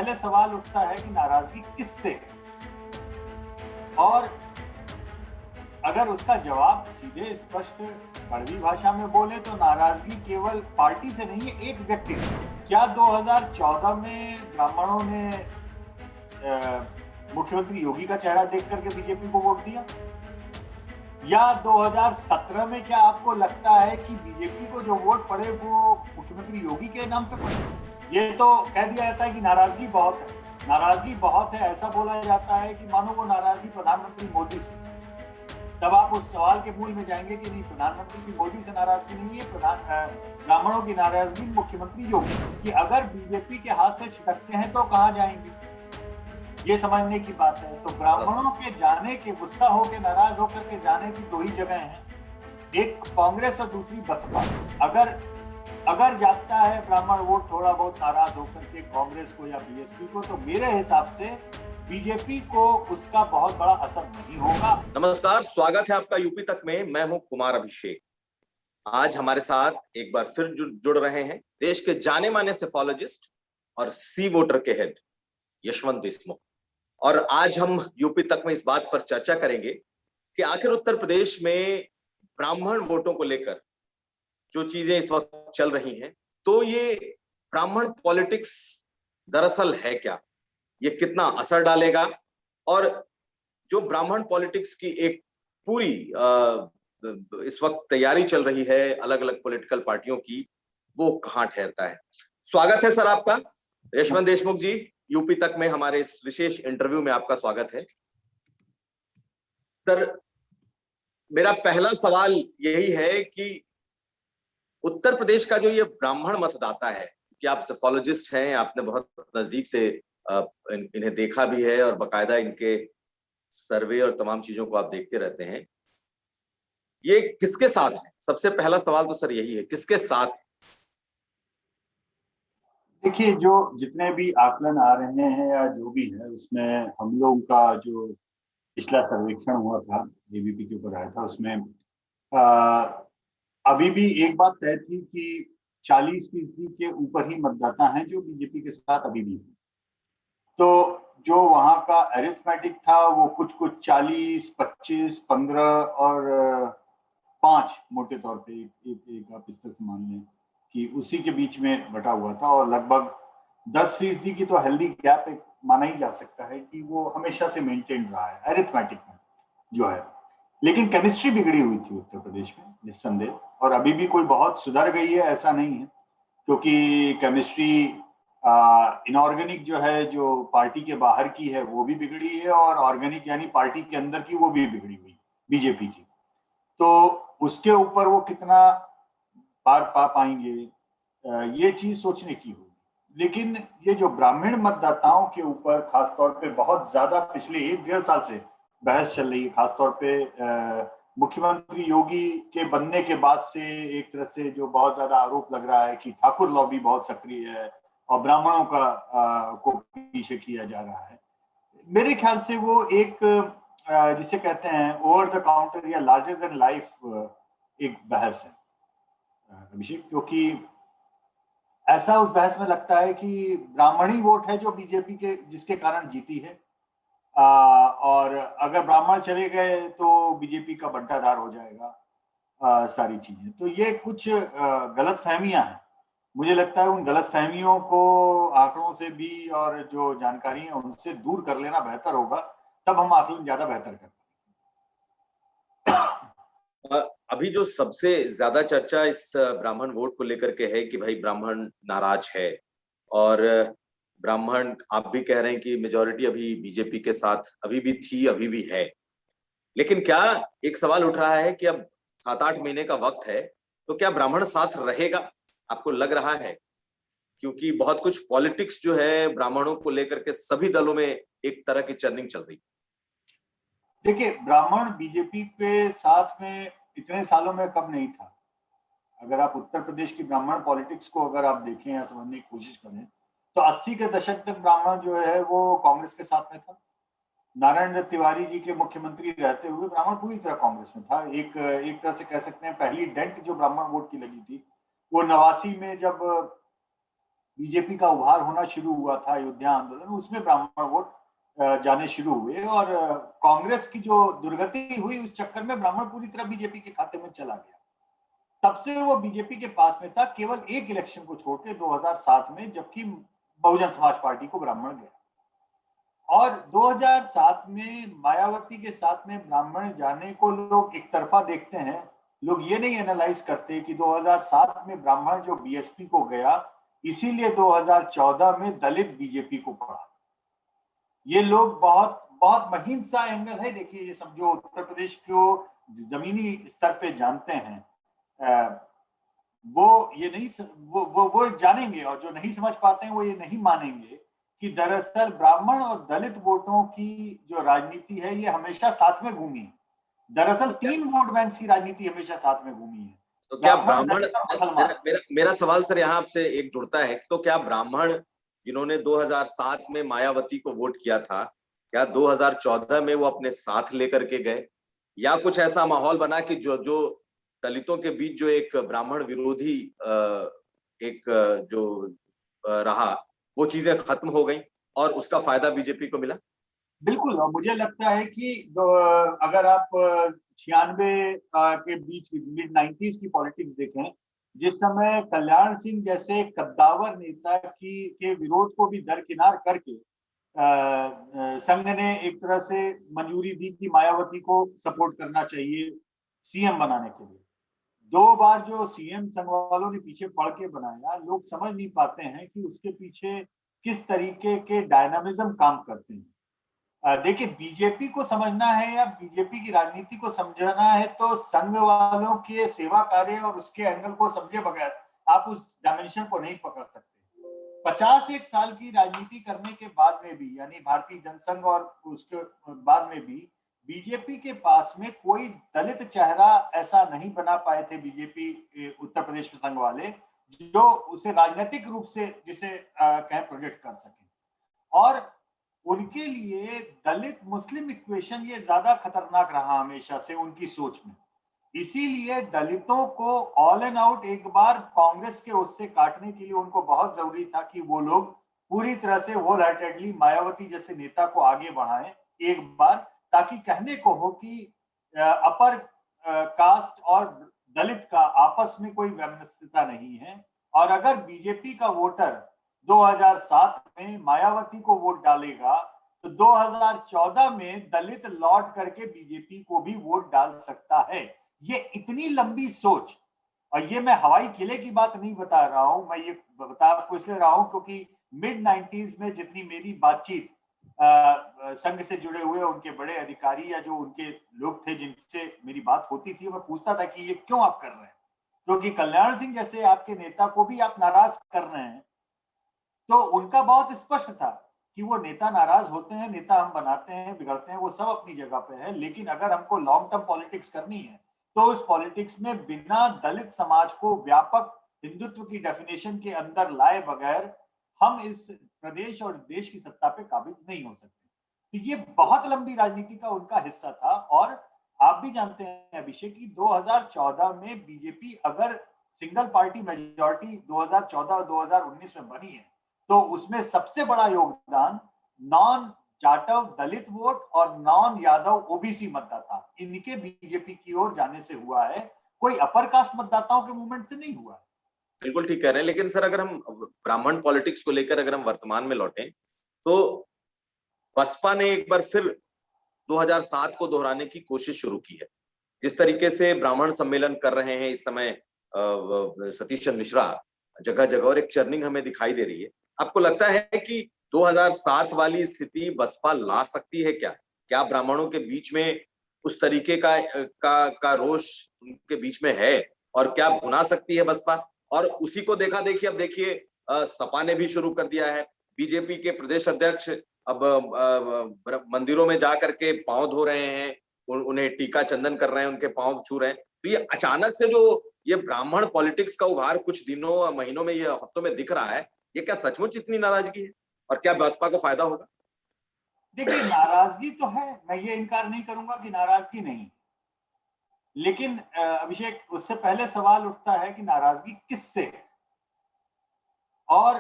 पहले सवाल उठता है कि नाराजगी किससे है, और अगर उसका जवाब सीधे स्पष्ट कड़वी भाषा में बोले तो नाराजगी केवल पार्टी से नहीं है, एक व्यक्ति से। क्या 2014 में ब्राह्मणों ने मुख्यमंत्री योगी का चेहरा देख करके बीजेपी को वोट दिया? या 2017 में क्या आपको लगता है कि बीजेपी को जो वोट पड़े वो मुख्यमंत्री योगी के नाम पे पड़े? ये तो कह दिया जाता है कि नाराजगी बहुत है, नाराजगी बहुत है, ऐसा बोला जाता है कि मानो वो नाराजगी प्रधानमंत्री मोदी से। तब आप उस सवाल के मूल में जाएंगे कि नहीं, प्रधानमंत्री की मोदी से नाराजगी नहीं है, ब्राह्मणों की नाराजगी मुख्यमंत्री योगी से। कि अगर बीजेपी के हाथ से छिटकते हैं तो कहां जाएंगे, ये समझने की बात है। तो ब्राह्मणों के जाने के, गुस्सा होकर, नाराज होकर के जाने की दो ही जगह हैं, एक कांग्रेस और दूसरी बसपा। अगर जाता है ब्राह्मण वोट थोड़ा बहुत नाराज होकर के कांग्रेस को या बीएसपी को, तो मेरे हिसाब से बीजेपी को उसका बहुत बड़ा असर नहीं होगा। नमस्कार, स्वागत है आपका यूपी तक में। मैं हूं कुमार अभिषेक। आज हमारे साथ एक बार फिर जुड़ रहे हैं देश के जाने माने सेफोलॉजिस्ट और सी वोटर के हेड यशवंत देशमुख। और आज हम यूपी तक में इस बात पर चर्चा करेंगे कि आखिर उत्तर प्रदेश में ब्राह्मण वोटों को लेकर जो चीजें इस वक्त चल रही हैं, तो ये ब्राह्मण पॉलिटिक्स दरअसल है क्या, ये कितना असर डालेगा, और जो ब्राह्मण पॉलिटिक्स की एक पूरी इस वक्त तैयारी चल रही है अलग अलग पॉलिटिकल पार्टियों की, वो कहां ठहरता है। स्वागत है सर आपका, यशवंत देशमुख जी। यूपी तक में हमारे इस विशेष इंटरव्यू में आपका स्वागत है सर। मेरा पहला सवाल यही है कि उत्तर प्रदेश का जो ये ब्राह्मण मतदाता है, कि आप सेफोलॉजिस्ट हैं, आपने बहुत नजदीक से इन्हें देखा भी है और बकायदा इनके सर्वे और तमाम चीजों को आप देखते रहते हैं, ये किसके साथ है? सबसे पहला सवाल तो सर यही है, किसके साथ है? देखिए, जो जितने भी आकलन आ रहे हैं या जो भी है, उसमें हम लोग का जो पिछला सर्वेक्षण हुआ था, एबीपी के ऊपर आया था, उसमें अभी भी एक बात तय थी कि 40% के ऊपर ही मतदाता हैं जो बीजेपी के साथ अभी भी हैं। तो जो वहां का अरिथमेटिक था वो कुछ 40, 25, 15 और 5 मोटे तौर पे एक आप इस तरह से मान लें कि उसी के बीच में बटा हुआ था। और लगभग 10% की तो हेल्दी गैप एक माना ही जा सकता है कि वो हमेशा से मेंटेन रहा है अरिथमेटिक में जो है। लेकिन केमिस्ट्री बिगड़ी हुई थी उत्तर प्रदेश में निस्संदेह, और अभी भी कोई बहुत सुधर गई है ऐसा नहीं है, क्योंकि केमिस्ट्री इनऑर्गेनिक जो है, जो पार्टी के बाहर की है वो भी बिगड़ी है, और ऑर्गेनिक यानी पार्टी के अंदर की वो भी बिगड़ी हुई बीजेपी की। तो उसके ऊपर वो कितना पार पा पाएंगे, ये चीज सोचने की होगी। लेकिन ये जो ब्राह्मण मतदाताओं के ऊपर खासतौर पे बहुत ज्यादा पिछले 1-1.5 साल से बहस चल रही है, खासतौर पे मुख्यमंत्री योगी के बनने के बाद से एक तरह से जो बहुत ज्यादा आरोप लग रहा है कि ठाकुर लॉबी बहुत सक्रिय है और ब्राह्मणों को पीछे किया जा रहा है। मेरे ख्याल से वो एक जिसे कहते हैं ओवर द काउंटर या लार्जर देन लाइफ एक बहस है अभिषेक, क्योंकि ऐसा उस बहस में लगता है कि ब्राह्मणी वोट है जो बीजेपी के जिसके कारण जीती है, और अगर ब्राह्मण चले गए तो बीजेपी का बंटाधार हो जाएगा सारी चीजें। तो ये कुछ गलत फहमियां हैं। मुझे लगता है उन गलत फहमियों को आंकड़ों से भी और जो जानकारी है उनसे दूर कर लेना बेहतर होगा, तब हम आकलन ज्यादा बेहतर कर पाएंगे। अभी जो सबसे ज्यादा चर्चा इस ब्राह्मण वोट को लेकर के है कि भाई ब्राह्मण नाराज है, और ब्राह्मण आप भी कह रहे हैं कि मेजॉरिटी अभी बीजेपी के साथ अभी भी थी, अभी भी है। लेकिन क्या एक सवाल उठ रहा है कि अब 7-8 महीने का वक्त है, तो क्या ब्राह्मण साथ रहेगा? आपको लग रहा है? क्योंकि बहुत कुछ पॉलिटिक्स जो है ब्राह्मणों को लेकर के सभी दलों में एक तरह की चर्निंग चल रही। देखिए, ब्राह्मण बीजेपी के साथ में इतने सालों में कब नहीं था। अगर आप उत्तर प्रदेश की ब्राह्मण पॉलिटिक्स को अगर आप देखें या समझने की कोशिश करें, तो 80 के दशक तक ब्राह्मण जो है वो कांग्रेस के साथ में था। नारायण दत्त तिवारी जी के मुख्यमंत्री रहते हुए ब्राह्मण पूरी तरह कांग्रेस में था। एक तरह से कह सकते हैं पहली डेंट जो ब्राह्मण वोट की लगी थी वो 89 में, जब बीजेपी का उभार होना शुरू हुआ था, अयोध्या आंदोलन, उसमें ब्राह्मण वोट जाने शुरू हुए और कांग्रेस की जो दुर्गति हुई उस चक्कर में ब्राह्मण पूरी तरह बीजेपी के खाते में चला गया। तब से वो बीजेपी के पास में था, केवल एक इलेक्शन को छोड़ के 2007 में, जबकि बहुजन समाज पार्टी को ब्राह्मण गया। और 2007 में मायावती के साथ में ब्राह्मण जाने को लोग एक तरफा देखते हैं। लोग ये नहीं एनालाइज करते कि 2007 में ब्राह्मण जो बीएसपी को गया, इसीलिए 2014 में दलित बीजेपी को पड़ा। ये लोग बहुत बहुत महीन सा एंगल है। देखिए, ये सब जो उत्तर प्रदेश को जमीनी स्तर पे जानते हैं, वो ये नहीं वो जानेंगे, और जो नहीं समझ पाते हैं वो ये नहीं मानेंगे कि दरअसल ब्राह्मण और दलित वोटों की जो राजनीति है ये हमेशा साथ में घूमी है। दरअसल 3 वोट बैंक की राजनीति हमेशा साथ में घूमी है। तो क्या ब्राह्मण, मेरा सवाल सर यहाँ आपसे एक जुड़ता है, तो क्या ब्राह्मण जिन्होंने 2007 में मायावती को वोट किया था, क्या 2014 में वो अपने साथ लेकर के गए, या कुछ ऐसा माहौल बना कि जो दलितों के बीच जो एक ब्राह्मण विरोधी एक जो रहा, वो चीजें खत्म हो गई और उसका फायदा बीजेपी को मिला? बिल्कुल, और मुझे लगता है कि अगर आप 96 के बीच मिड 90s की पॉलिटिक्स देखें, जिस समय कल्याण सिंह जैसे कद्दावर नेता की के विरोध को भी दरकिनार करके संघ ने एक तरह से मंजूरी दी कि मायावती को सपोर्ट करना चाहिए सीएम बनाने के लिए। 2 बार जो सीएम संघ वालों ने पीछे पड़ के बनाया, लोग समझ नहीं पाते हैं कि उसके पीछे किस तरीके के डायनामिज्म काम करते हैं। देखिए, बीजेपी को समझना है या बीजेपी की राजनीति को समझना है तो संघ वालों के सेवा कार्य और उसके एंगल को समझे बगैर आप उस डायमेंशन को नहीं पकड़ सकते। 51 साल की राजनीति करने के बाद में भी, यानी भारतीय जनसंघ और उसके बाद में भी, बीजेपी के पास में कोई दलित चेहरा ऐसा नहीं बना पाए थे बीजेपी उत्तर प्रदेश में संघ वाले, जो उसे राजनीतिक रूप से जिसे कहें प्रोजेक्ट कर सके। और उनके लिए दलित मुस्लिम इक्वेशन ये ज्यादा खतरनाक रहा हमेशा से उनकी सोच में। इसीलिए दलितों को ऑल एंड आउट एक बार कांग्रेस के उससे काटने के लिए उनको बहुत जरूरी था कि वो लोग पूरी तरह से होल हार्टेडली मायावती जैसे नेता को आगे बढ़ाएं एक बार, ताकि कहने को हो कि अपर कास्ट और दलित का आपस में कोई वैमनस्यता नहीं है। और अगर बीजेपी का वोटर 2007 में मायावती को वोट डालेगा तो 2014 में दलित लौट करके बीजेपी को भी वोट डाल सकता है। ये इतनी लंबी सोच, और ये मैं हवाई किले की बात नहीं बता रहा हूं, मैं ये बता आपको इसलिए रहा हूं क्योंकि मिड 90s में जितनी मेरी बातचीत संघ से जुड़े हुए उनके बड़े अधिकारी या जो उनके लोग थे जिनसे मेरी बात होती थी, मैं पूछता था कि ये क्यों आप कर रहे हैं, क्योंकि कल्याण सिंह जैसे आपके नेता को भी आप नाराज कर रहे हैं। तो उनका बहुत स्पष्ट था कि वो नेता नाराज होते हैं, नेता हम बनाते हैं, बिगड़ते हैं, वो सब अपनी जगह पे है, लेकिन अगर हमको लॉन्ग टर्म पॉलिटिक्स करनी है तो उस पॉलिटिक्स में बिना दलित समाज को व्यापक हिंदुत्व की डेफिनेशन के अंदर लाए बगैर हम इस प्रदेश और देश की सत्ता पे काबिज नहीं हो सकते। तो ये बहुत लंबी राजनीति का उनका हिस्सा था। और आप भी जानते हैं अभिषेक कि 2014 में बीजेपी अगर सिंगल पार्टी मेजॉरिटी 2014 और 2019 में बनी है तो उसमें सबसे बड़ा योगदान नॉन जाटव दलित वोट और नॉन यादव ओबीसी मतदाता इनके बीजेपी की ओर जाने से हुआ है, कोई अपर कास्ट मतदाताओं के मूवमेंट से नहीं हुआ है। बिल्कुल ठीक कह रहे हैं, लेकिन सर अगर हम ब्राह्मण पॉलिटिक्स को लेकर अगर हम वर्तमान में लौटें तो बसपा ने एक बार फिर 2007 को दोहराने की कोशिश शुरू की है। जिस तरीके से ब्राह्मण सम्मेलन कर रहे हैं इस समय सतीश मिश्रा जगह जगह, और एक चर्निंग हमें दिखाई दे रही है, आपको लगता है कि 2007 वाली स्थिति बसपा ला सकती है क्या? क्या ब्राह्मणों के बीच में उस तरीके का रोष उनके बीच में है, और क्या भुना सकती है बसपा? और उसी को देखा देखिए, अब देखिए सपा ने भी शुरू कर दिया है। बीजेपी के प्रदेश अध्यक्ष अब मंदिरों में जाकर के पांव धो रहे हैं, उन्हें टीका चंदन कर रहे हैं, उनके पांव छू रहे हैं। तो ये अचानक से जो ये ब्राह्मण पॉलिटिक्स का उभार कुछ दिनों महीनों में, ये हफ्तों में दिख रहा है, ये क्या सचमुच इतनी नाराजगी है, और क्या बसपा को फायदा होगा? देखिए, नाराजगी तो है, मैं ये इनकार नहीं करूंगा कि नाराजगी नहीं, लेकिन अभिषेक उससे पहले सवाल उठता है कि नाराजगी किससे है। और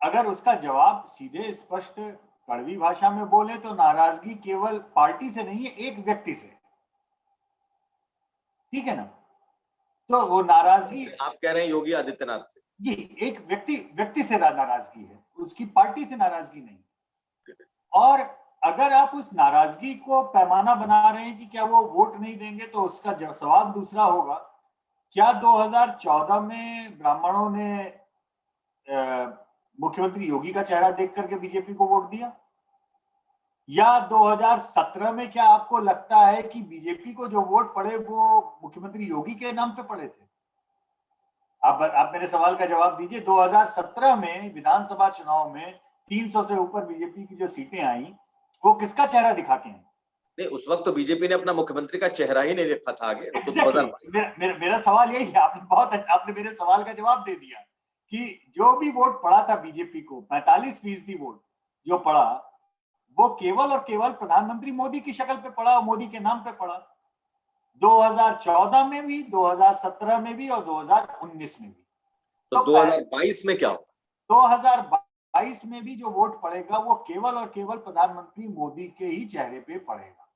अगर उसका जवाब सीधे स्पष्ट कड़वी भाषा में बोले तो नाराजगी केवल पार्टी से नहीं है, एक व्यक्ति से, ठीक है ना। तो वो नाराजगी आप कह रहे हैं योगी आदित्यनाथ से? जी, एक व्यक्ति से नाराजगी है, उसकी पार्टी से नाराजगी नहीं। और अगर आप उस नाराजगी को पैमाना बना रहे हैं कि क्या वो वोट नहीं देंगे, तो उसका सवाल दूसरा होगा, क्या 2014 में ब्राह्मणों ने मुख्यमंत्री योगी का चेहरा देख करके बीजेपी को वोट दिया? या 2017 में क्या आपको लगता है कि बीजेपी को जो वोट पड़े वो मुख्यमंत्री योगी के नाम पे पड़े थे? आप मेरे सवाल का जवाब दीजिए। 2017 में विधानसभा चुनाव में 300 से ऊपर बीजेपी की जो सीटें आई, वो किसका चेहरा दिखा के हैं? नहीं, उस वक्त तो बीजेपी ने अपना मुख्यमंत्री का चेहरा ही नहीं रखा था आगे। तो मेरा सवाल यही है, आपने मेरे सवाल का जवाब दे दिया कि जो भी वोट पड़ा था बीजेपी को, 45% वोट जो पड़ा, वो केवल और केवल प्रधानमंत्री मोदी की शक्ल पे पड़ा और मोदी के नाम पे पड़ा। 2014 में भी, 2017 में भी और 2019 में भी। तो 2022 में क्या होगा? 2022 में भी जो वोट पड़ेगा वो केवल और केवल प्रधानमंत्री मोदी के ही चेहरे पे पड़ेगा।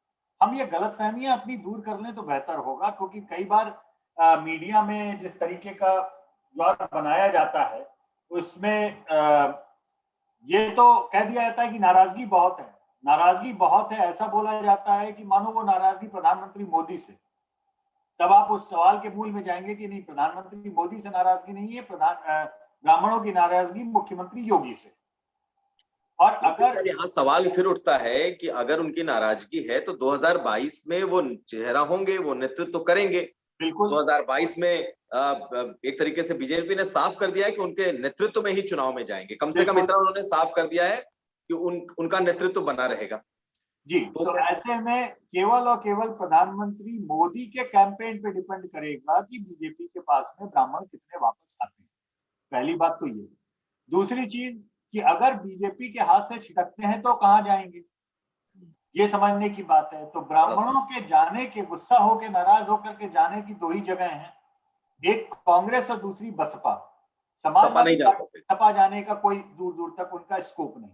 हम ये गलतफहमियां अपनी दूर कर लें तो बेहतर होगा, क्योंकि कई बार मीडिया में जिस तरीके का ज्वार बनाया जाता है उसमें ये तो कह दिया जाता है कि नाराजगी बहुत है, नाराजगी बहुत है, ऐसा बोला जाता है कि मानो वो नाराजगी प्रधानमंत्री मोदी से। तब आप उस सवाल के मूल में जाएंगे कि नहीं, प्रधानमंत्री मोदी से नाराजगी नहीं है, ब्राह्मणों की नाराजगी मुख्यमंत्री योगी से। और अगर यहाँ सवाल फिर उठता है कि अगर उनकी नाराजगी है तो 2022 में वो चेहरा होंगे, वो नेतृत्व तो करेंगे। बिल्कुल 2022 में एक तरीके से बीजेपी ने साफ कर दिया है कि उनके नेतृत्व में ही चुनाव में जाएंगे। कम से कम इतना उन्होंने साफ कर दिया है कि उनका नेतृत्व बना रहेगा जी। तो ऐसे में केवल और केवल प्रधानमंत्री मोदी के कैंपेन पे डिपेंड करेगा कि बीजेपी के पास में ब्राह्मण कितने वापस आते हैं। पहली बात तो ये। दूसरी चीज कि अगर बीजेपी के हाथ से छिटकते हैं तो कहां जाएंगे, ये समझने की बात है। तो ब्राह्मणों के जाने के, गुस्सा होकर, नाराज होकर के जाने की दो ही जगह हैं, एक कांग्रेस और दूसरी बसपा। समाजवादी पार्टी सपा जाने का कोई दूर दूर तक उनका स्कोप नहीं।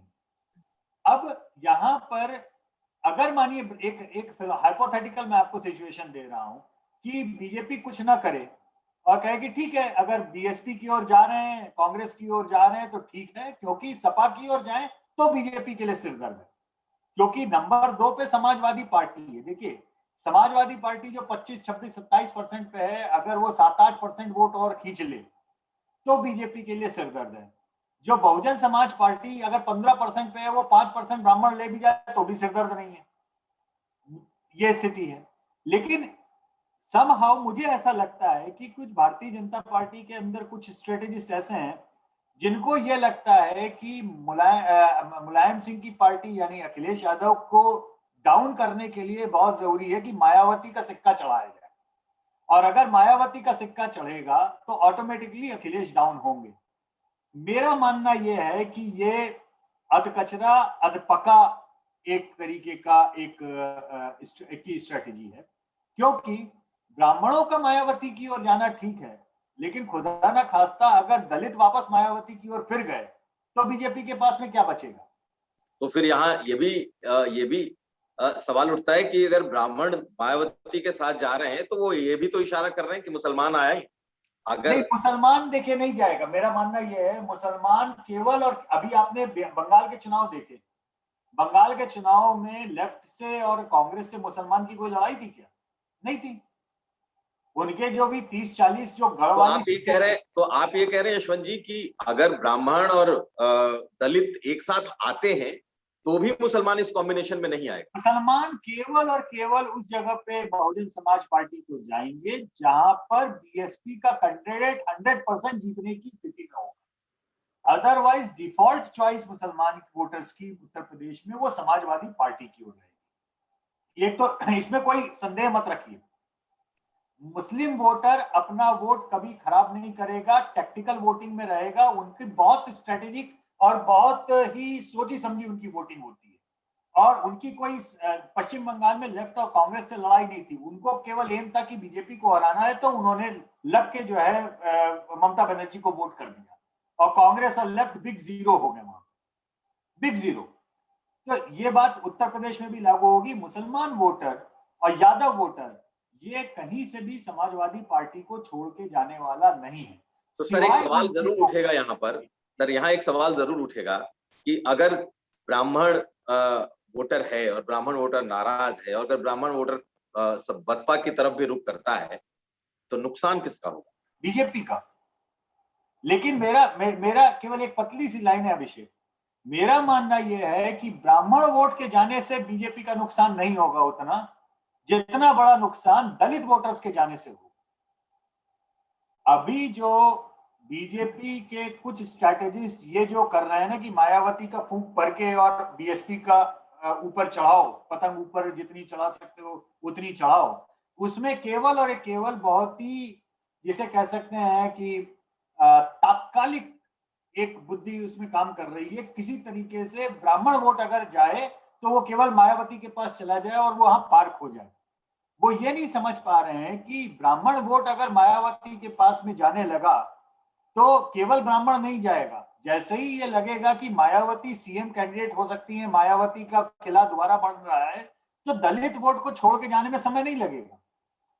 अब यहाँ पर अगर मानिए एक हाइपोथेटिकल मैं आपको सिचुएशन दे रहा हूं कि बीजेपी कुछ ना करे और कहे कि ठीक है, अगर बीएसपी की ओर जा रहे हैं, कांग्रेस की ओर जा रहे हैं तो ठीक है, क्योंकि सपा की ओर जाएं तो बीजेपी के लिए सिरदर्द है, क्योंकि नंबर 2 पे समाजवादी पार्टी है। देखिए, समाजवादी पार्टी जो 25, 26, 27% पे है, अगर वो 7-8% वोट और खींच ले तो बीजेपी के लिए सिरदर्द है। जो बहुजन समाज पार्टी अगर 15% पे है, वो 5% ब्राह्मण ले भी जाए तो भी सिरदर्द नहीं है। ये स्थिति है। लेकिन समहाउ मुझे ऐसा लगता है कि कुछ भारतीय जनता पार्टी के अंदर कुछ स्ट्रेटेजिस्ट ऐसे हैं जिनको ये लगता है कि मुलायम सिंह की पार्टी यानी अखिलेश यादव को डाउन करने के लिए बहुत जरूरी है कि मायावती का सिक्का चढ़ाया जाए, और अगर मायावती का सिक्का चढ़ेगा तो ऑटोमेटिकली अखिलेश डाउन होंगे। मेरा मानना यह है कि ये अधकचरा अधपका एक तरीके का एक की स्ट्रेटेजी है, क्योंकि ब्राह्मणों का मायावती की ओर जाना ठीक है, लेकिन खुदा ना खास्ता अगर दलित वापस मायावती की ओर फिर गए तो बीजेपी के पास में क्या बचेगा? तो फिर यहाँ ये भी सवाल उठता है कि अगर ब्राह्मण मायावती के साथ जा रहे हैं तो वो ये भी तो इशारा कर रहे हैं कि मुसलमान आए। अगर नहीं, मुसलमान देखे नहीं जाएगा। मेरा मानना यह है मुसलमान केवल, और अभी आपने बंगाल के चुनाव देखे, बंगाल के चुनाव में लेफ्ट से और कांग्रेस से मुसलमान की कोई लड़ाई थी क्या? नहीं थी। उनके जो भी 30-40 जो गढ़वाली, तो आप ये कह रहे हैं यशवंत जी कि अगर ब्राह्मण और दलित एक साथ आते हैं तो भी मुसलमान इस कॉम्बिनेशन में नहीं आएगा। मुसलमान केवल और केवल उस जगह पे बहुजन समाज पार्टी को जाएंगे जहां पर बीएसपी का कैंडिडेट 100% जीतने की स्थिति में होगा। अदरवाइज डिफॉल्ट चॉइस मुसलमान वोटर्स की उत्तर प्रदेश में वो समाजवादी पार्टी की ओर रहेगी। एक तो इसमें कोई संदेह मत रखिए, मुस्लिम वोटर अपना वोट कभी खराब नहीं करेगा, टैक्टिकल वोटिंग में रहेगा। उनकी बहुत स्ट्रेटेजिक और बहुत ही सोची समझी उनकी वोटिंग होती है, और उनकी कोई पश्चिम बंगाल में लेफ्ट और कांग्रेस से लड़ाई नहीं थी। उनको केवल एम था कि बीजेपी को हराना है, तो उन्होंने लग के जो है ममता बनर्जी को वोट कर दिया। और कांग्रेस और लेफ्ट बिग जीरो हो गए वहां, बिग जीरो। तो ये बात उत्तर प्रदेश में भी लागू होगी। मुसलमान वोटर और यादव वोटर ये कहीं से भी समाजवादी पार्टी को छोड़ के जाने वाला नहीं है। तो सर एक सवाल जरूर उठेगा यहाँ पर, सर यहाँ एक सवाल जरूर उठेगा कि अगर ब्राह्मण वोटर है और ब्राह्मण वोटर नाराज है, और अगर ब्राह्मण वोटर बसपा की तरफ भी रुख करता है, तो नुकसान किसका होगा? बीजेपी का। लेकिन मेरा केवल एक पतली सी लाइन है अभिषेक, मेरा मानना यह है कि ब्राह्मण वोट के जाने से बीजेपी का नुकसान नहीं होगा उतना जितना बड़ा नुकसान दलित वोटर्स के जाने से होगा। अभी जो बीजेपी के कुछ स्ट्रैटेजिस्ट ये जो कर रहे हैं ना कि मायावती का फूंक भर के और बीएसपी का ऊपर चढ़ाओ, पतंग ऊपर जितनी चढ़ा सकते हो उतनी चढ़ाओ, उसमें केवल और केवल बहुत ही जिसे कह सकते हैं कि तात्कालिक एक बुद्धि उसमें काम कर रही है। किसी तरीके से ब्राह्मण वोट अगर जाए तो वो केवल मायावती के पास चला जाए और वो वहां पार्क हो जाए। वो ये नहीं समझ पा रहे हैं कि ब्राह्मण वोट अगर मायावती के पास में जाने लगा तो केवल ब्राह्मण नहीं जाएगा। जैसे ही ये लगेगा कि मायावती सीएम कैंडिडेट हो सकती है, मायावती का किला दोबारा बन रहा है, तो दलित वोट को छोड़ के जाने में समय नहीं लगेगा।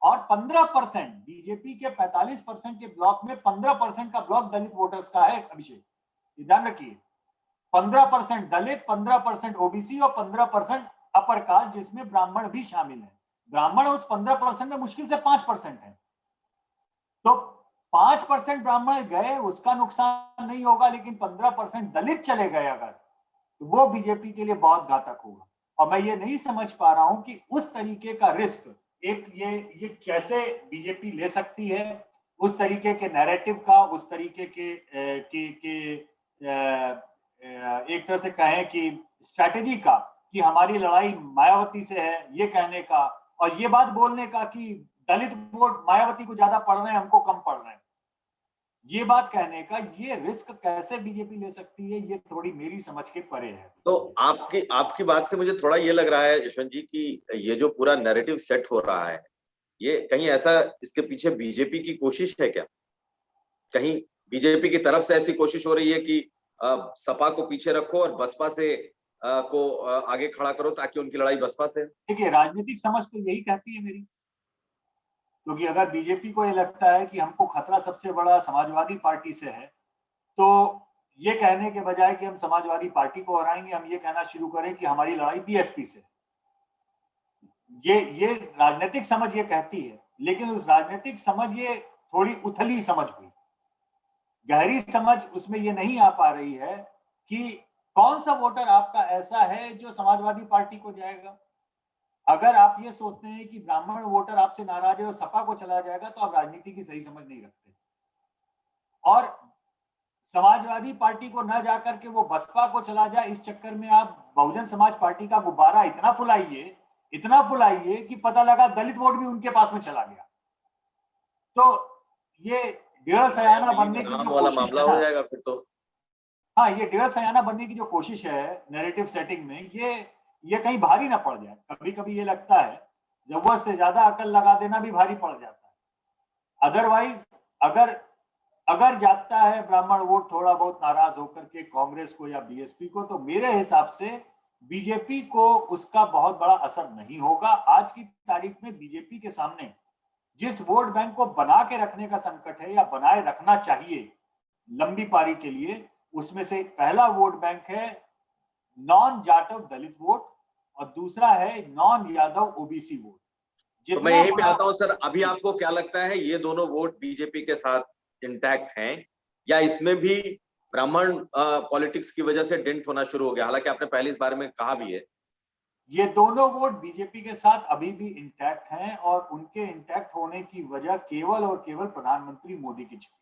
और 15% बीजेपी के 45% के ब्लॉक में 15% का ब्लॉक दलित वोटर्स का है अभिषेक, ध्यान रखिए। 15% दलित, 15% ओबीसी और 15% अपर कास्ट जिसमें ब्राह्मण भी शामिल है। ब्राह्मण उस 15% में मुश्किल से 5% है। तो 5% ब्राह्मण गए उसका नुकसान नहीं होगा, लेकिन 15% दलित चले गए अगर, तो वो बीजेपी के लिए बहुत घातक होगा। और मैं ये नहीं समझ पा रहा हूं कि उस तरीके का रिस्क एक ये कैसे बीजेपी ले सकती है, उस तरीके के नैरेटिव का, उस तरीके के एक तरह से कहें कि स्ट्रैटेजी का कि हमारी लड़ाई मायावती से है, ये कहने का और ये बात बोलने का कि दलित वोट मायावती को ज्यादा पड़ रहे हैं, हमको कम पड़ रहे हैं, ये बात कहने का, ये रिस्क कैसे बीजेपी ले सकती है, ये थोड़ी मेरी समझ के परे है। तो आपकी बात से मुझे थोड़ा ये लग रहा है यशवंत जी कि ये जो पूरा नैरेटिव सेट हो रहा है, ये कहीं ऐसा इसके पीछे बीजेपी की कोशिश है क्या? कहीं बीजेपी की तरफ से ऐसी कोशिश हो रही है कि सपा को पीछे रखो और बसपा से को आगे खड़ा करो ताकि उनकी लड़ाई बसपा से? देखिए, राजनीतिक समझ तो यही कहती है मेरी, क्योंकि अगर बीजेपी को ये लगता है कि हमको खतरा सबसे बड़ा समाजवादी पार्टी से है, तो ये कहने के बजाय कि हम समाजवादी पार्टी को हराएंगे, हम ये कहना शुरू करें कि हमारी लड़ाई बीएसपी से। ये राजनीतिक समझ ये कहती है, लेकिन उस राजनीतिक समझ ये थोड़ी उथली समझ हुई, गहरी समझ उसमें ये नहीं आ पा रही है कि कौन सा वोटर आपका ऐसा है जो समाजवादी पार्टी को जाएगा। अगर आप ये सोचते हैं कि ब्राह्मण वोटर आपसे नाराज है और सपा को चला जाएगा, तो आप राजनीति की सही समझ नहीं रखते। और समाजवादी पार्टी को न जाकर के वो बसपा को चला जाए, इस चक्कर में आप बहुजन समाज पार्टी का गुब्बारा इतना फुलाइए कि पता लगा दलित वोट भी उनके पास में चला गया। तो ये डेढ़ सयाना बनने की जो कोशिश मामला हो जाएगा फिर तो। हाँ, ये डेढ़ सयाना बनने की जो कोशिश है नैरेटिव सेटिंग में, ये कहीं भारी ना पड़ जाए। कभी कभी ये लगता है जरूरत से ज्यादा अकल लगा देना भी भारी पड़ जाता है। अदरवाइज अगर जाता है ब्राह्मण वोट थोड़ा बहुत नाराज होकर के कांग्रेस को या बीएसपी को, तो मेरे हिसाब से बीजेपी को उसका बहुत बड़ा असर नहीं होगा। आज की तारीख में बीजेपी के सामने जिस वोट बैंक को बना के रखने का संकट है या बनाए रखना चाहिए लंबी पारी के लिए, उसमें से पहला वोट बैंक है नॉन जाटव दलित वोट और दूसरा है नॉन यादव ओबीसी वोट। तो मैं यहीं पे आता हूं सर, अभी आपको क्या लगता है ये दोनों वोट बीजेपी के साथ इंटैक्ट हैं या इसमें भी ब्राह्मण पॉलिटिक्स की वजह से डेंट होना शुरू हो गया? हालांकि आपने पहले इस बारे में कहा भी है। ये दोनों वोट बीजेपी के साथ अभी भी इंटैक्ट हैं और उनके इंटैक्ट होने की वजह केवल और केवल प्रधानमंत्री मोदी की छवि।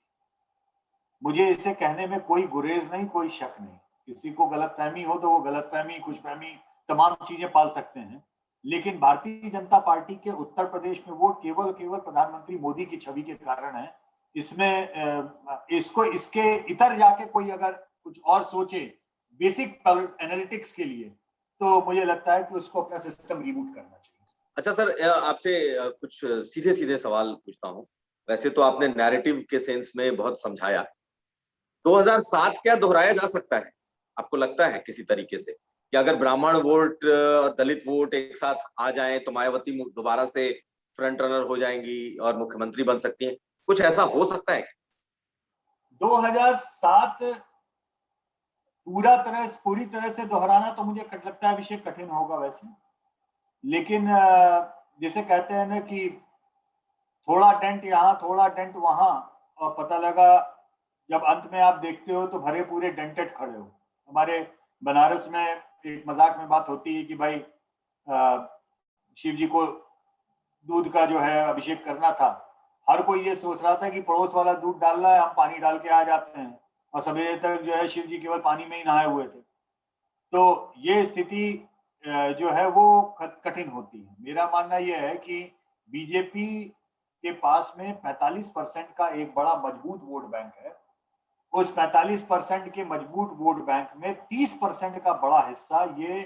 मुझे इसे कहने में कोई गुरेज नहीं, कोई शक नहीं। किसी को गलतफहमी हो तो वो गलतफहमी, खुशफहमी, तमाम चीजें पाल सकते हैं, लेकिन भारतीय जनता पार्टी के उत्तर प्रदेश में वोट केवल केवल प्रधानमंत्री मोदी की छवि के कारण है। इसमें इसको इसके इतर जाके कोई अगर कुछ और सोचे बेसिक एनालिटिक्स के लिए, तो मुझे लगता है कि उसको अपना सिस्टम रिबूट करना चाहिए। अच्छा सर, आपसे कुछ सीधे सीधे सवाल पूछता हूँ। वैसे तो आपने नैरेटिव के सेंस में बहुत समझाया, 2007 क्या दोहराया जा सकता है? आपको लगता है किसी तरीके से कि अगर ब्राह्मण वोट और दलित वोट एक साथ आ जाएं तो मायावती दोबारा से फ्रंट रनर हो जाएंगी और मुख्यमंत्री बन सकती हैं? कुछ ऐसा हो सकता है? 2007 पूरी तरह से दोहराना तो मुझे लगता है विषय कठिन होगा वैसे, लेकिन जैसे कहते हैं ना कि थोड़ा डेंट यहाँ थोड़ा डेंट वहां, और पता लगा जब अंत में आप देखते हो तो भरे पूरे डेंटेड खड़े हो। हमारे बनारस में एक मजाक में बात होती है कि भाई शिव जी को दूध का जो है अभिषेक करना था, हर कोई ये सोच रहा था कि पड़ोस वाला दूध डाल रहा है, हम पानी डाल के आ जाते हैं, और सवेरे तक जो है शिव जी केवल पानी में ही नहाए हुए थे। तो ये स्थिति जो है वो कठिन होती है। मेरा मानना यह है कि बीजेपी के पास में 45% का एक बड़ा मजबूत वोट बैंक है। उस 45% के मजबूत वोट बैंक में 30% का बड़ा हिस्सा ये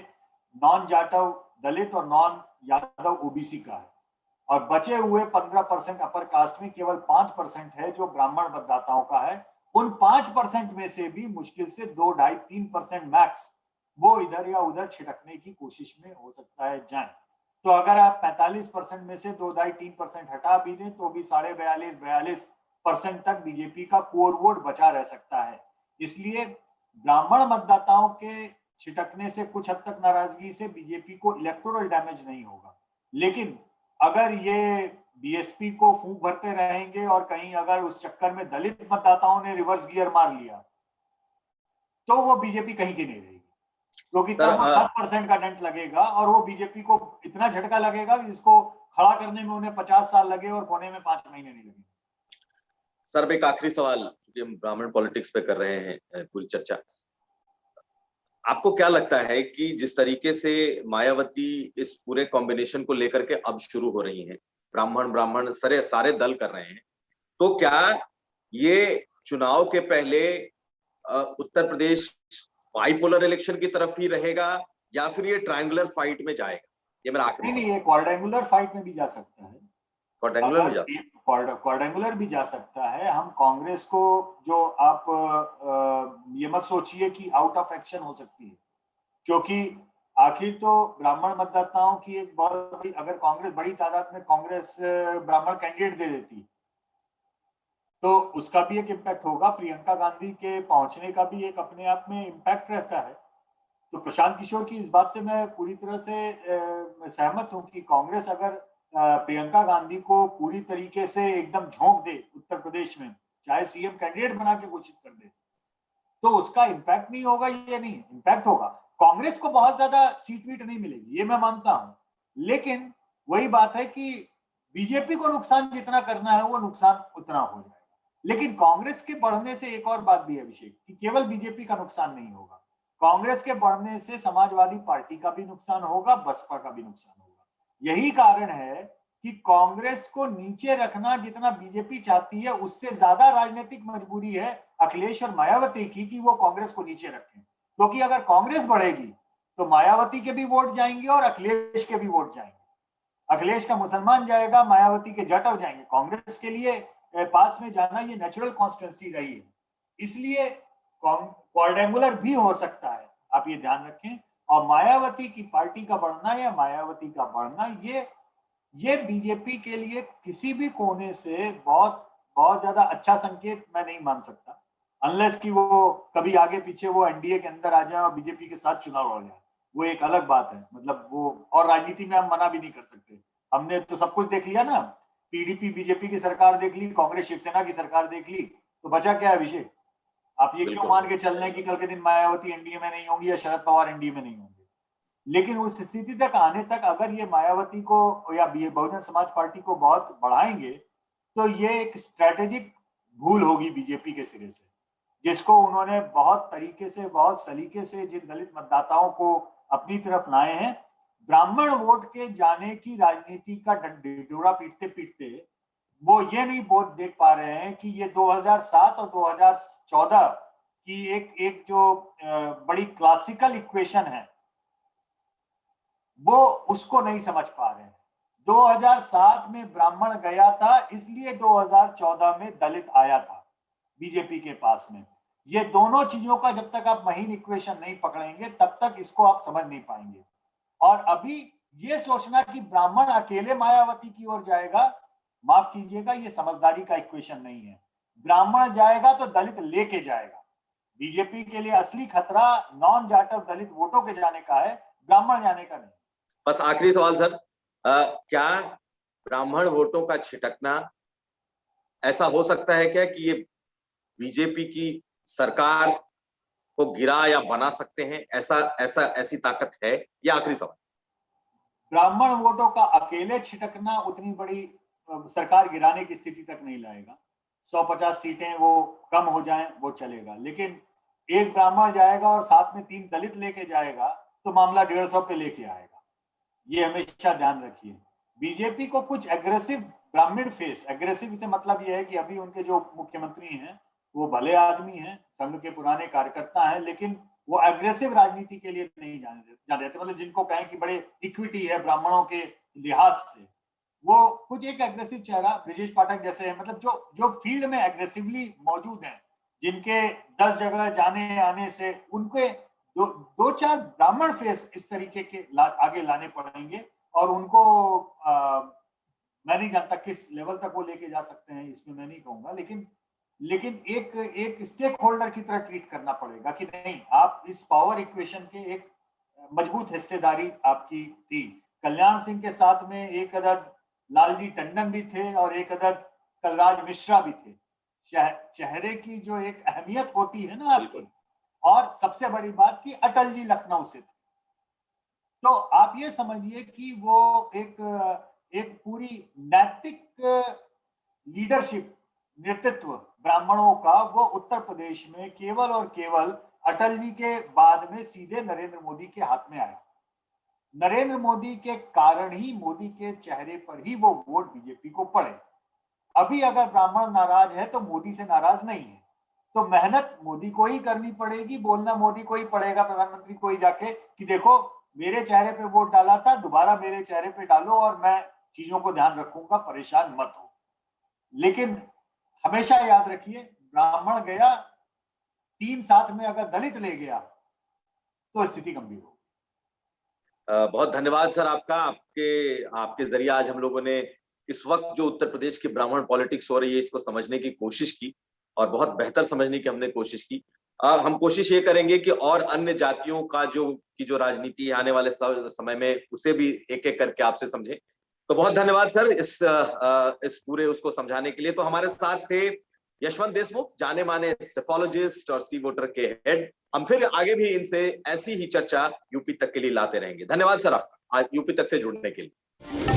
नॉन जाटव दलित और नॉन यादव ओबीसी का है, और बचे हुए 15% अपर कास्ट में केवल 5% है जो ब्राह्मण मतदाताओं का है। उन 5% में से भी मुश्किल से 2, 2.5, 3% मैक्स वो इधर या उधर छिटकने की कोशिश में हो सकता है जाए। तो अगर आप 45% में से 2, 2.5, 3% हटा भी दें तो भी 42.5 तक बीजेपी का कोर वोट बचा रह सकता है। इसलिए ब्राह्मण मतदाताओं के छिटकने से कुछ हद तक नाराजगी से बीजेपी को इलेक्टोरल डैमेज नहीं होगा, लेकिन अगर ये बीएसपी को फूंक भरते रहेंगे और कहीं अगर उस चक्कर में दलित मतदाताओं ने रिवर्स गियर मार लिया तो वो बीजेपी कहीं की नहीं रहेगी, क्योंकि तब 10% का डेंट लगेगा और वो बीजेपी को इतना झटका लगेगा कि जिसको खड़ा करने में उन्हें 50 साल लगे और होने में 5 महीने नहीं लगे। सर, एक आखिरी सवाल, क्योंकि हम ब्राह्मण पॉलिटिक्स पे कर रहे हैं पूरी चर्चा, आपको क्या लगता है कि जिस तरीके से मायावती इस पूरे कॉम्बिनेशन को लेकर के अब शुरू हो रही हैं, ब्राह्मण सारे दल कर रहे हैं, तो क्या ये चुनाव के पहले उत्तर प्रदेश बाइपोलर इलेक्शन की तरफ ही रहेगा या फिर ये ट्रायंगुलर फाइट में जाएगा? ये मेरा आखिरी। नहीं, ये क्वाड्रेंगुलर फाइट में भी जा सकता है। क्वाड्रेंगुलर में जा सकता है, क्वाड्रेंगुलर भी जा सकता है। हम कांग्रेस को जो आप ये मत सोचिए कि आउट ऑफ एक्शन हो सकती है, क्योंकि आखिर तो ब्राह्मण मतदाताओं की एक बहुत बड़ी, अगर कांग्रेस बड़ी तादाद में कांग्रेस ब्राह्मण कैंडिडेट दे देती तो उसका भी एक इम्पैक्ट होगा। प्रियंका गांधी के पहुंचने का भी एक अपने आप में इम्पैक्ट रहता है। तो प्रशांत किशोर की इस बात से मैं पूरी तरह से सहमत हूं कि कांग्रेस अगर प्रियंका गांधी को पूरी तरीके से एकदम झोंक दे उत्तर प्रदेश में, चाहे सीएम कैंडिडेट बना के घोषित कर दे, तो उसका इम्पैक्ट नहीं होगा, ये नहीं, इम्पैक्ट होगा। कांग्रेस को बहुत ज्यादा सीट वीट नहीं मिलेगी, ये मैं मानता हूं, लेकिन वही बात है कि बीजेपी को नुकसान जितना करना है वो नुकसान उतना हो जाएगा। लेकिन कांग्रेस के बढ़ने से एक और बात भी है अभिषेक, कि केवल बीजेपी का नुकसान नहीं होगा, कांग्रेस के बढ़ने से समाजवादी पार्टी का भी नुकसान होगा, बसपा का भी नुकसान होगा। यही कारण है कि कांग्रेस को नीचे रखना जितना बीजेपी चाहती है, उससे ज्यादा राजनीतिक मजबूरी है अखिलेश और मायावती की कि वो कांग्रेस को नीचे रखें, क्योंकि अगर कांग्रेस बढ़ेगी तो मायावती के भी वोट जाएंगे और अखिलेश के भी वोट जाएंगे। अखिलेश का मुसलमान जाएगा, मायावती के जाटव जाएंगे। कांग्रेस के लिए पास में जाना ये नेचुरल कॉन्स्टिट्यूंसी रही है, इसलिए क्वाड्रेंगुलर भी हो सकता है, आप ये ध्यान रखें। और मायावती की पार्टी का बढ़ना या मायावती का बढ़ना ये बीजेपी के लिए किसी भी कोने से बहुत बहुत ज्यादा अच्छा संकेत मैं नहीं मान सकता, अनलेस कि वो कभी आगे पीछे वो एनडीए के अंदर आ जाए और बीजेपी के साथ चुनाव लड़ जाए, वो एक अलग बात है। मतलब वो, और राजनीति में हम मना भी नहीं कर सकते, हमने तो सब कुछ देख लिया ना, पीडीपी बीजेपी की सरकार देख ली, कांग्रेस शिवसेना की सरकार देख ली, तो बचा क्या है अभिषेक? आप ये क्यों मान के चल रहे हैं कि कल के दिन मायावती एनडीए में नहीं होंगी या शरद पवार एनडीए में नहीं होंगे? लेकिन उस स्थिति तक आने तक अगर ये मायावती को या बहुजन समाज पार्टी को बहुत बढ़ाएंगे तो ये एक स्ट्रेटेजिक भूल होगी बीजेपी के सिरे से, जिसको उन्होंने बहुत तरीके से, बहुत सलीके से जिन दलित मतदाताओं को अपनी तरफ लाए हैं, ब्राह्मण वोट के जाने की राजनीति का ढिंढोरा पीटते पीटते वो ये नहीं बहुत देख पा रहे हैं कि ये 2007 और 2014 की एक जो बड़ी क्लासिकल इक्वेशन है वो उसको नहीं समझ पा रहे हैं। 2007 में ब्राह्मण गया था, इसलिए 2014 में दलित आया था बीजेपी के पास में। ये दोनों चीजों का जब तक आप महीन इक्वेशन नहीं पकड़ेंगे तब तक इसको आप समझ नहीं पाएंगे। और अभी ये सोचना कि ब्राह्मण अकेले मायावती की ओर जाएगा, माफ कीजिएगा, ये समझदारी का इक्वेशन नहीं है। ब्राह्मण जाएगा तो दलित लेके जाएगा। बीजेपी के लिए असली खतरा नॉन जाटव दलित वोटों के जाने का है, ब्राह्मण जाने का नहीं। बस आखिरी सवाल सर, क्या ब्राह्मण वोटों का छिटकना ऐसा हो सकता है क्या कि ये बीजेपी की सरकार को गिरा या बना सकते हैं? ऐसी ताकत है? ये आखिरी सवाल। ब्राह्मण वोटों का अकेले छिटकना उतनी बड़ी सरकार गिराने की स्थिति तक नहीं लाएगा। 150 सीटें वो कम हो जाएं वो चलेगा, लेकिन एक ब्राह्मण जाएगा और साथ में 3 दलित लेके जाएगा तो मामला 150 पे लेके आएगा। ये हमेशा ध्यान रखिए। बीजेपी को कुछ एग्रेसिव ब्राह्मण फेस, एग्रेसिव से मतलब ये है कि अभी उनके जो मुख्यमंत्री हैं वो भले आदमी हैं, संघ के पुराने कार्यकर्ता हैं, लेकिन वो एग्रेसिव राजनीति के लिए नहीं जाने देते। मतलब जिनको कहें कि बड़े इक्विटी है ब्राह्मणों के लिहाज से, वो कुछ एक एग्रेसिव चेहरा ब्रिजेश पाठक जैसे हैं, मतलब जो फील्ड में एग्रेसिवली मौजूद हैं, जिनके 10 जगह जाने आने से उनके दो चार ब्राह्मण फेस इस तरीके के आगे लाने पड़ेंगे। और उनको मैं नहीं जानता किस लेवल तक वो लेके जा सकते हैं, इसमें मैं नहीं कहूंगा, लेकिन एक स्टेक होल्डर की तरह ट्रीट करना पड़ेगा कि नहीं, आप इस पावर इक्वेशन के एक मजबूत हिस्सेदारी आपकी थी। कल्याण सिंह के साथ में एक अदद लालजी टंडन भी थे और एक अदद कलराज मिश्रा भी थे। चेहरे की जो एक अहमियत होती है ना आपकी, और सबसे बड़ी बात कि अटल जी लखनऊ से थे, तो आप ये समझिए कि वो एक पूरी नैतिक लीडरशिप, नेतृत्व ब्राह्मणों का वो उत्तर प्रदेश में केवल और केवल अटल जी के बाद में सीधे नरेंद्र मोदी के हाथ में आया। नरेंद्र मोदी के कारण ही, मोदी के चेहरे पर ही वो वोट बीजेपी को पड़े। अभी अगर ब्राह्मण नाराज है तो मोदी से नाराज नहीं है, तो मेहनत मोदी को ही करनी पड़ेगी, बोलना मोदी को ही पड़ेगा, प्रधानमंत्री को ही जाके कि देखो मेरे चेहरे पे वोट डाला था, दोबारा मेरे चेहरे पे डालो और मैं चीजों को ध्यान रखूंगा, परेशान मत हो। लेकिन हमेशा याद रखिए, ब्राह्मण गया, 3 साथ में अगर दलित ले गया तो स्थिति गंभीर हो। बहुत धन्यवाद सर आपका। आपके जरिए आज हम लोगों ने इस वक्त जो उत्तर प्रदेश की ब्राह्मण पॉलिटिक्स हो रही है इसको समझने की कोशिश की और बहुत बेहतर समझने की हमने कोशिश की। हम कोशिश ये करेंगे कि और अन्य जातियों का जो राजनीति है आने वाले समय में उसे भी एक एक करके आपसे समझें। तो बहुत धन्यवाद सर इस पूरे उसको समझाने के लिए। तो हमारे साथ थे यशवंत देशमुख, जाने माने सेफोलॉजिस्ट और सी वोटर के हेड। हम फिर आगे भी इनसे ऐसी ही चर्चा यूपी तक के लिए लाते रहेंगे। धन्यवाद सर आपका आज यूपी तक से जुड़ने के लिए।